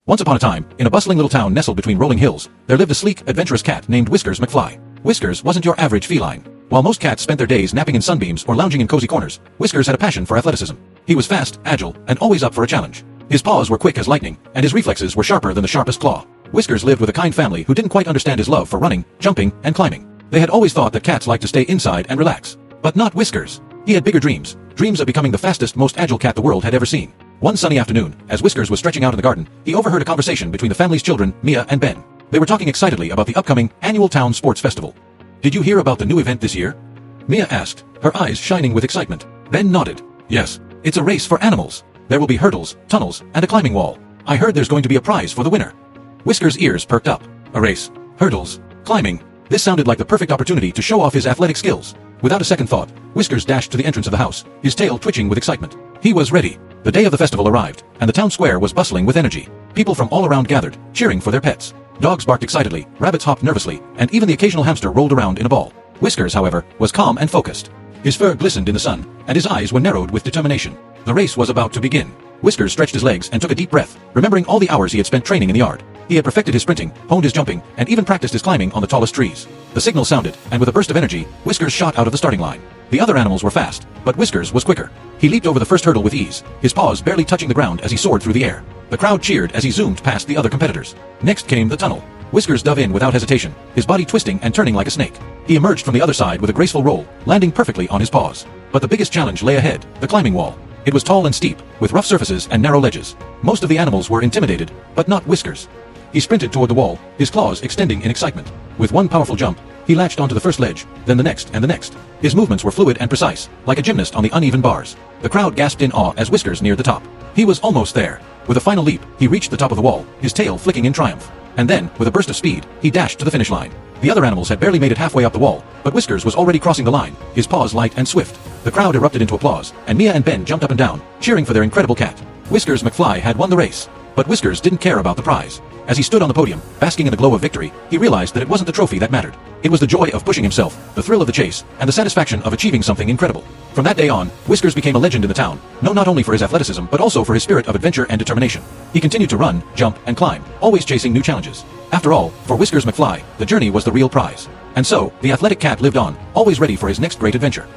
Once upon a time, in a bustling little town nestled between rolling hills, there lived a sleek, adventurous cat named Whiskers McFly. Whiskers wasn't your average feline. While most cats spent their days napping in sunbeams or lounging in cozy corners, Whiskers had a passion for athleticism. He was fast, agile, and always up for a challenge. His paws were quick as lightning, and his reflexes were sharper than the sharpest claw. Whiskers lived with a kind family who didn't quite understand his love for running, jumping, and climbing. They had always thought that cats liked to stay inside and relax. But not Whiskers. He had bigger dreams of becoming the fastest, most agile cat the world had ever seen. One sunny afternoon, as Whiskers was stretching out in the garden, he overheard a conversation between the family's children, Mia and Ben. They were talking excitedly about the upcoming annual town sports festival. "Did you hear about the new event this year?" Mia asked, her eyes shining with excitement. Ben nodded. "Yes, it's a race for animals. There will be hurdles, tunnels, and a climbing wall. I heard there's going to be a prize for the winner." Whiskers' ears perked up. A race, hurdles, climbing. This sounded like the perfect opportunity to show off his athletic skills. Without a second thought, Whiskers dashed to the entrance of the house, his tail twitching with excitement. He was ready. The day of the festival arrived, and the town square was bustling with energy. People from all around gathered, cheering for their pets. Dogs barked excitedly, rabbits hopped nervously, and even the occasional hamster rolled around in a ball. Whiskers, however, was calm and focused. His fur glistened in the sun, and his eyes were narrowed with determination. The race was about to begin. Whiskers stretched his legs and took a deep breath, remembering all the hours he had spent training in the yard. He had perfected his sprinting, honed his jumping, and even practiced his climbing on the tallest trees. The signal sounded, and with a burst of energy, Whiskers shot out of the starting line. The other animals were fast, but Whiskers was quicker. He leaped over the first hurdle with ease, his paws barely touching the ground as he soared through the air. The crowd cheered as he zoomed past the other competitors. Next came the tunnel. Whiskers dove in without hesitation, his body twisting and turning like a snake. He emerged from the other side with a graceful roll, landing perfectly on his paws. But the biggest challenge lay ahead, the climbing wall. It was tall and steep, with rough surfaces and narrow ledges. Most of the animals were intimidated, but not Whiskers. He sprinted toward the wall, his claws extending in excitement. With one powerful jump, he latched onto the first ledge, then the next and the next. His movements were fluid and precise, like a gymnast on the uneven bars. The crowd gasped in awe as Whiskers neared the top. He was almost there. With a final leap, he reached the top of the wall, his tail flicking in triumph. And then, with a burst of speed, he dashed to the finish line. The other animals had barely made it halfway up the wall, but Whiskers was already crossing the line, his paws light and swift. The crowd erupted into applause, and Mia and Ben jumped up and down, cheering for their incredible cat. Whiskers McFly had won the race. But Whiskers didn't care about the prize. As he stood on the podium, basking in the glow of victory, he realized that it wasn't the trophy that mattered. It was the joy of pushing himself, the thrill of the chase, and the satisfaction of achieving something incredible. From that day on, Whiskers became a legend in the town, known not only for his athleticism but also for his spirit of adventure and determination. He continued to run, jump, and climb, always chasing new challenges. After all, for Whiskers McFly, the journey was the real prize. And so, the athletic cat lived on, always ready for his next great adventure.